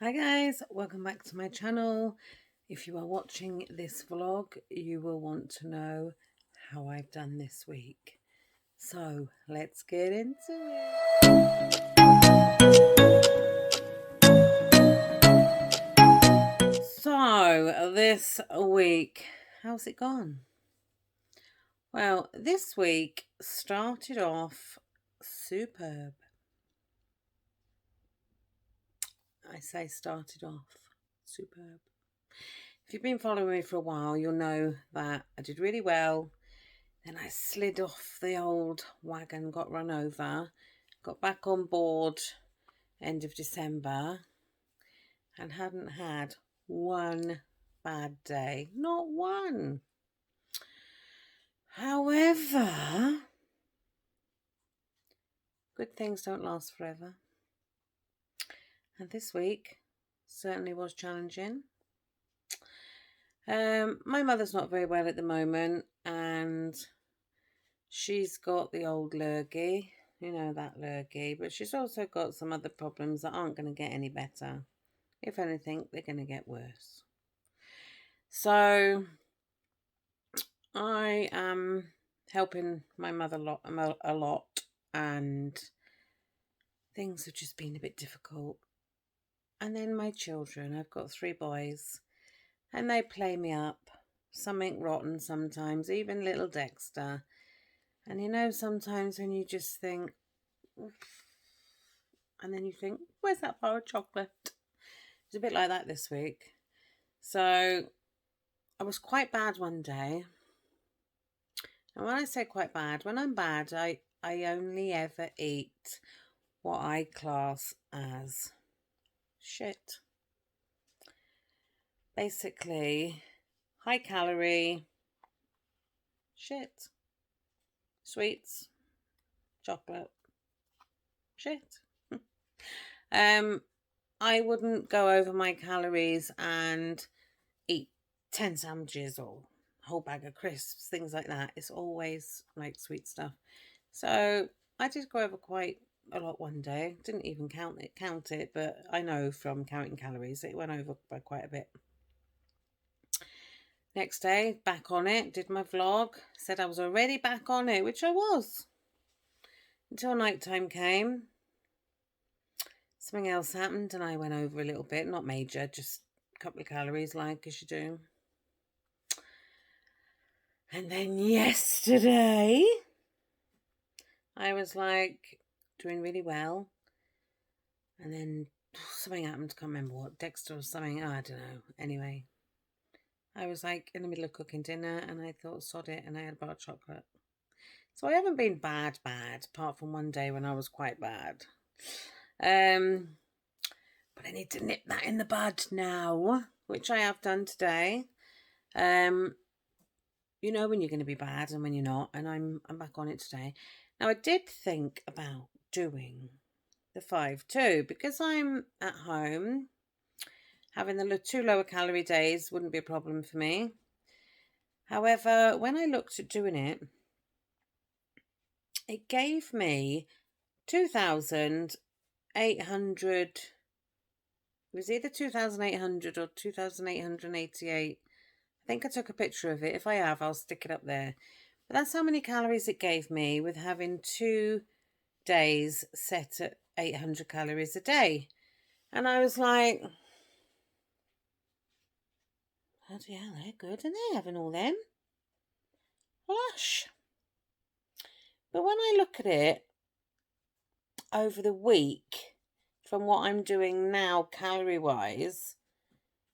Hi guys, welcome back to my channel. If you are watching this vlog, you will want to know how I've done this week. So let's get into it. So this week, how's it gone? Well, this week started off superb. I say started off superb. If you've been following me for a while, you'll know that I did really well. Then I slid off the old wagon, got run over, got back on board end of December, and hadn't had one bad day. Not one. However, good things don't last forever. And this week certainly was challenging. My mother's not very well at the moment, and she's got the old lurgy, you know, that lurgy, but she's also got some other problems that aren't going to get any better. If anything, they're going to get worse. So I am helping my mother a lot, and things have just been a bit difficult. And then my children, I've got 3 boys, and they play me up. Something rotten sometimes, even little Dexter. And you know, sometimes when you just think, oof, and then you think, where's that bar of chocolate? It's a bit like that this week. So I was quite bad one day. And when I say quite bad, when I'm bad, I only ever eat what I class as shit. Basically, high calorie shit. Sweets, chocolate, shit. I wouldn't go over my calories and eat 10 sandwiches or a whole bag of crisps, things like that. It's always like sweet stuff. So I did go over quite a lot one day. Didn't even count it, but I know from counting calories it went over by quite a bit. Next day, back on it, did my vlog, said I was already back on it, which I was. Until nighttime came. Something else happened and I went over a little bit, not major, just a couple of calories like as you do. And then yesterday, I was like doing really well. And then something happened, can't remember what, Dexter or something, I don't know. Anyway, I was like in the middle of cooking dinner and I thought, sod it, and I had a bar of chocolate. So I haven't been bad, apart from one day when I was quite bad. But I need to nip that in the bud now, which I have done today. You know when you're going to be bad and when you're not, and I'm back on it today. Now I did think about doing the 5-2 because I'm at home. Having the 2 lower calorie days wouldn't be a problem for me. However, when I looked at doing it, it gave me 2,800. It was either 2,800 or 2,888. I think I took a picture of it. If I have, I'll stick it up there. But that's how many calories it gave me with having 2 days set at 800 calories a day. And I was like, bloody hell, they're good, and they're having all them. Lush. But when I look at it over the week, from what I'm doing now calorie-wise,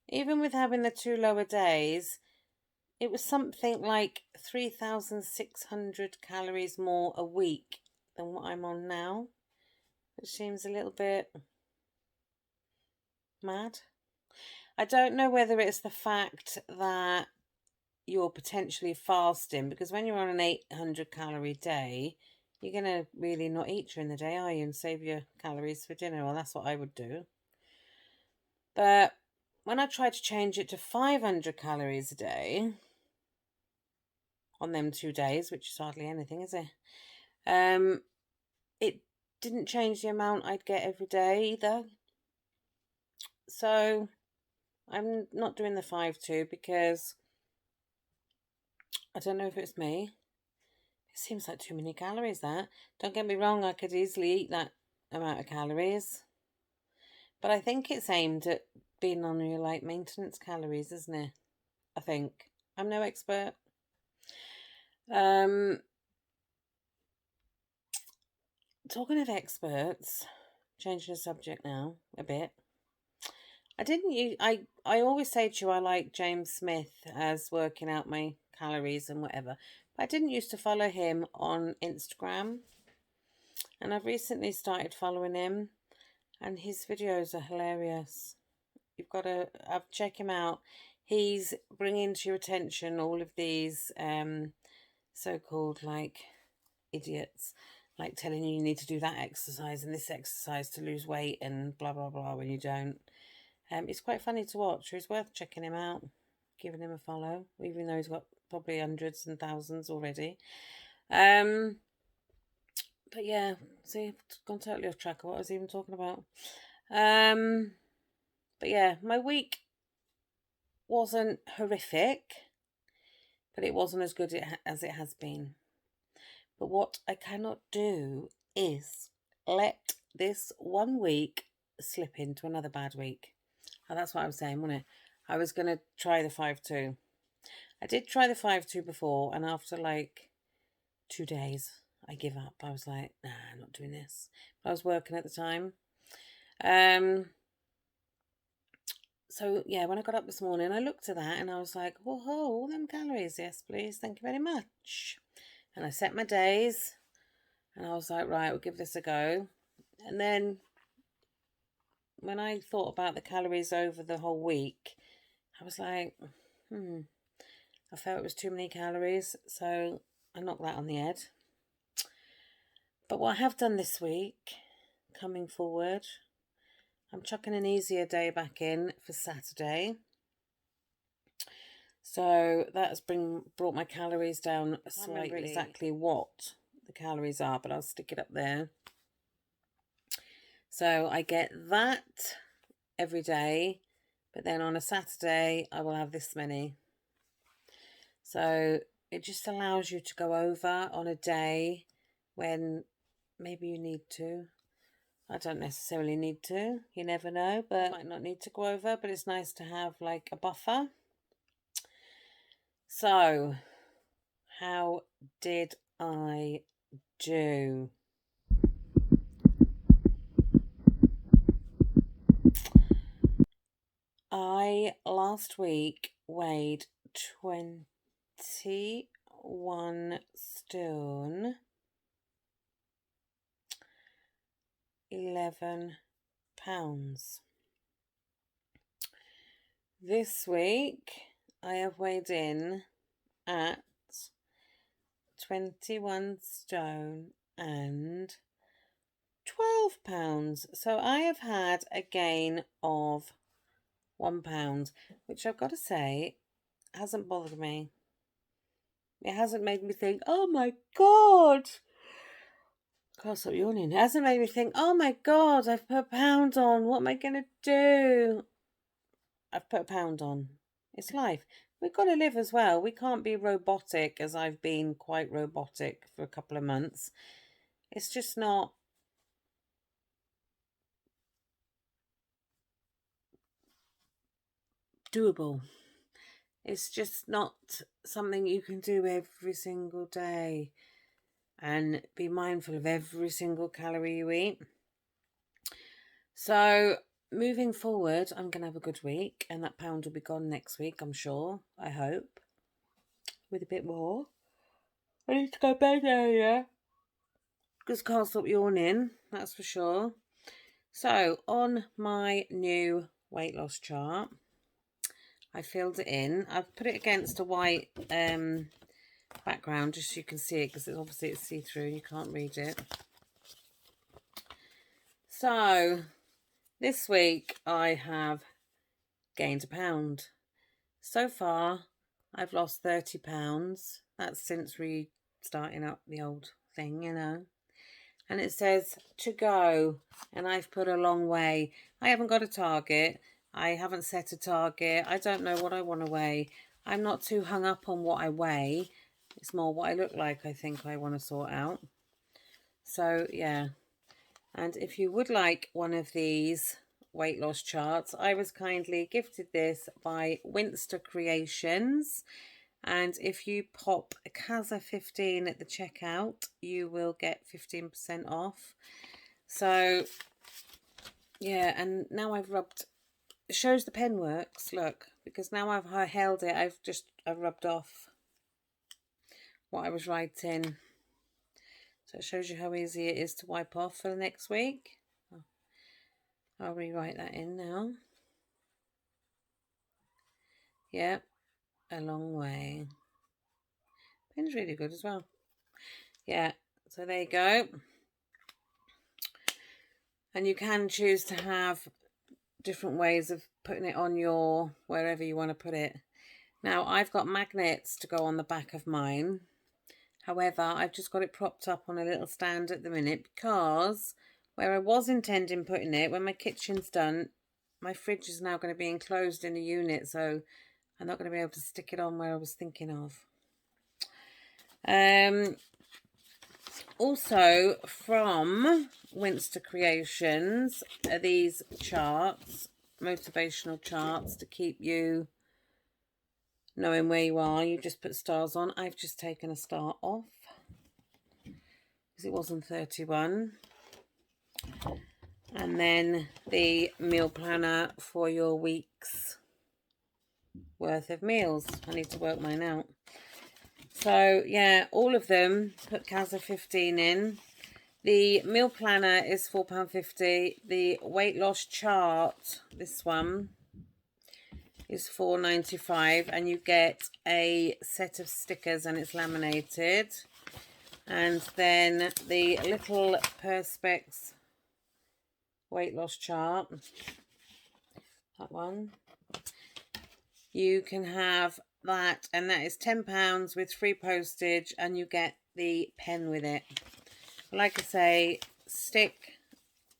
even with having the 2 lower days, it was something like 3,600 calories more a week than what I'm on now, which seems a little bit mad. I don't know whether it's the fact that you're potentially fasting, because when you're on an 800 calorie day, you're going to really not eat during the day, are you, and save your calories for dinner. Well, that's what I would do. But when I tried to change it to 500 calories a day on them 2 days, which is hardly anything, is it? It didn't change the amount I'd get every day either. So I'm not doing the 5-2 because I don't know if it's me. It seems like too many calories, that. Don't get me wrong, I could easily eat that amount of calories. But I think it's aimed at being on your like maintenance calories, isn't it? I think. I'm no expert. Talking of experts, changing the subject now a bit. I always say to you I like James Smith as working out my calories and whatever. But I didn't used to follow him on Instagram. And I've recently started following him, and his videos are hilarious. You've got to check him out. He's bringing to your attention all of these so-called like idiots, like telling you need to do that exercise and this exercise to lose weight and blah blah blah when you don't. It's quite funny to watch. It's worth checking him out, giving him a follow, even though he's got probably hundreds and thousands already. But yeah, see, I've gone totally off track of what I was even talking about. But yeah, my week wasn't horrific, but it wasn't as good as it has been. But what I cannot do is let this 1 week slip into another bad week. And that's what I was saying, wasn't it? I was going to try the 5-2. I did try the 5-2 before, and after like 2 days, I give up. I was like, nah, I'm not doing this. But I was working at the time. So yeah, when I got up this morning, I looked at that and I was like, whoa, all them calories. Yes, please. Thank you very much. And I set my days and I was like, right, we'll give this a go. And then when I thought about the calories over the whole week, I was like, I felt it was too many calories. So I knocked that on the head. But what I have done this week, coming forward, I'm chucking an easier day back in for Saturday. So that's brought my calories down slightly. I can't remember exactly what the calories are, but I'll stick it up there. So I get that every day, but then on a Saturday I will have this many. So it just allows you to go over on a day when maybe you need to. I don't necessarily need to. You never know, but I might not need to go over, but it's nice to have like a buffer. So, how did I do? I last week weighed 21 stone, 11 pounds. This week I have weighed in at 21 stone and 12 pounds. So I have had a gain of 1 pound, which I've got to say hasn't bothered me. It hasn't made me think, oh my God. Can't stop yawning. It hasn't made me think, oh my God, I've put a pound on. What am I going to do? I've put a pound on. It's life. We've got to live as well. We can't be robotic, as I've been quite robotic for a couple of months. It's just not doable. It's just not something you can do every single day and be mindful of every single calorie you eat. So moving forward, I'm going to have a good week, and that pound will be gone next week, I'm sure. I hope. With a bit more. I need to go to bed earlier. Because can't stop yawning, that's for sure. So, on my new weight loss chart, I filled it in. I've put it against a white background just so you can see it, because obviously it's see-through and you can't read it. So, this week I have gained a pound. So far, I've lost 30 pounds. That's since restarting up the old thing, you know. And it says to go, and I've put a long way. I haven't got a target, I haven't set a target. I don't know what I want to weigh. I'm not too hung up on what I weigh. It's more what I look like I think I want to sort out. So yeah, and if you would like one of these weight loss charts, I was kindly gifted this by Winstercreations, and if you pop CASA 15 at the checkout, you will get 15% off. So yeah, and now I've rubbed, it shows the pen works, look, because now I've held it, I've rubbed off what I was writing. So it shows you how easy it is to wipe off for the next week. I'll rewrite that in now. Yep, a long way. Pen's really good as well. Yeah, so there you go. And you can choose to have different ways of putting it on your, wherever you want to put it. Now, I've got magnets to go on the back of mine. However, I've just got it propped up on a little stand at the minute because where I was intending putting it, when my kitchen's done, my fridge is now going to be enclosed in a unit, so I'm not going to be able to stick it on where I was thinking of. Also from Winstercreations are these charts, motivational charts to keep you knowing where you are. You just put stars on. I've just taken a star off because it wasn't 31. And then the meal planner for your week's worth of meals. I need to work mine out. So yeah, all of them put CASA 15 in. The meal planner is £4.50. The weight loss chart, this one, is £4.95, and you get a set of stickers and it's laminated. And then the little Perspex weight loss chart, that one, you can have that, and that is £10 with free postage, and you get the pen with it. Like I say, stick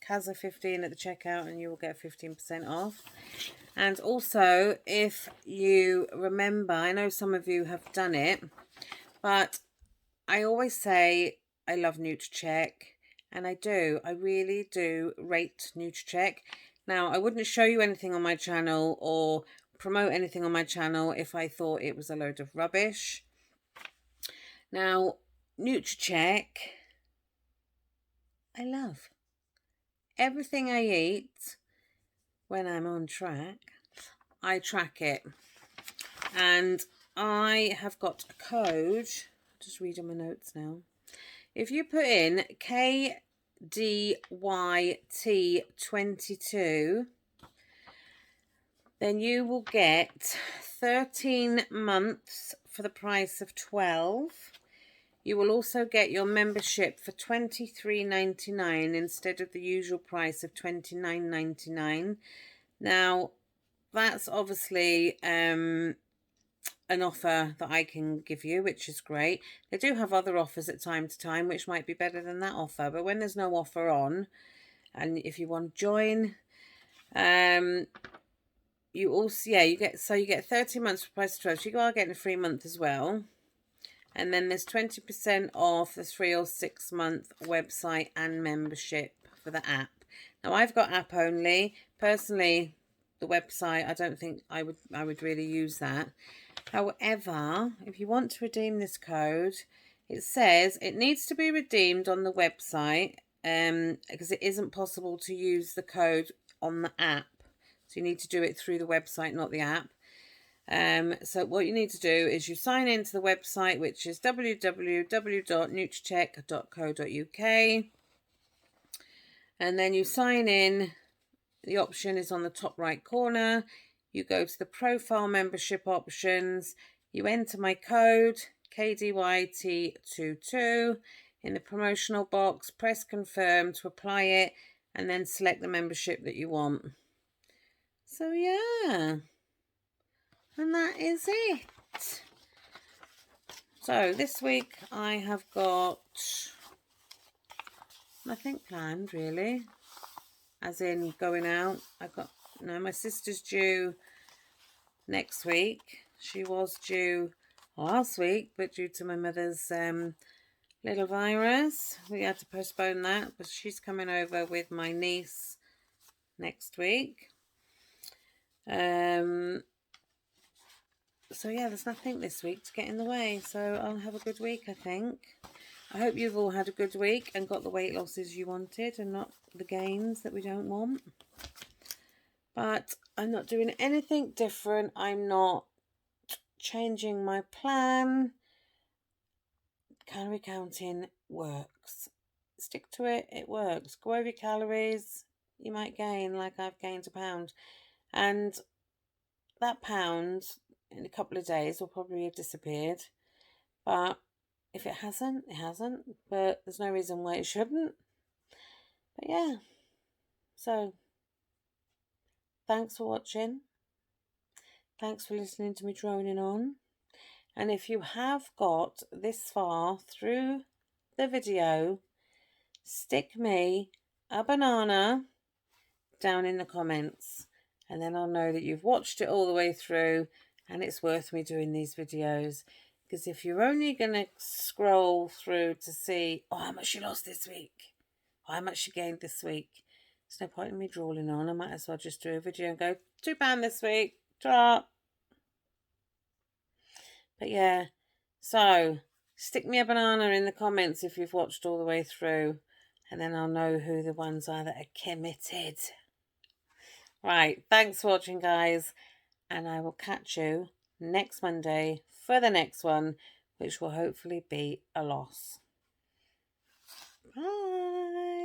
CASA 15 at the checkout and you will get 15% off. And also, if you remember, I know some of you have done it, but I always say I love NutriCheck, and I do. I really do rate NutriCheck. Now, I wouldn't show you anything on my channel or promote anything on my channel if I thought it was a load of rubbish. Now, NutriCheck, I love. Everything I eat, when I'm on track, I track it. And I have got a code, just reading my notes now. If you put in KDYT22, then you will get 13 months for the price of 12. You will also get your membership for $23.99 instead of the usual price of $29.99. Now, that's obviously an offer that I can give you, which is great. They do have other offers at time to time, which might be better than that offer. But when there's no offer on, and if you want to join, you also, yeah, you get 30 months for the price of 12. So you are getting a free month as well. And then there's 20% off the 3 or 6 month website and membership for the app. Now, I've got app only. Personally, the website, I don't think I would really use that. However, if you want to redeem this code, it says it needs to be redeemed on the website because it isn't possible to use the code on the app. So you need to do it through the website, not the app. So what you need to do is you sign into the website, which is www.nutricheck.co.uk, and then you sign in. The option is on the top right corner. You go to the profile membership options, you enter my code KDYT22 in the promotional box, press confirm to apply it, and then select the membership that you want. So yeah, and that is it. So this week I have got nothing planned really, as in going out. I've got Now, my sister's due next week. She was due last week, but due to my mother's little virus, we had to postpone that. But she's coming over with my niece next week. So yeah, there's nothing this week to get in the way. So I'll have a good week, I think. I hope you've all had a good week and got the weight losses you wanted and not the gains that we don't want. But I'm not doing anything different. I'm not changing my plan. Calorie counting works. Stick to it, it works. Go over your calories, you might gain, like I've gained a pound. And that pound in a couple of days will probably have disappeared. But if it hasn't, it hasn't. But there's no reason why it shouldn't. But yeah. So, thanks for watching. Thanks for listening to me droning on. And if you have got this far through the video, stick me a banana down in the comments. And then I'll know that you've watched it all the way through and it's worth me doing these videos. Because if you're only going to scroll through to see, oh, how much you lost this week, or how much you gained this week, there's no point in me drawing on. I might as well just do a video and go, £2 this week, drop. But yeah, so stick me a banana in the comments if you've watched all the way through. And then I'll know who the ones are that are committed. Right, thanks for watching, guys. And I will catch you next Monday for the next one, which will hopefully be a loss. Bye.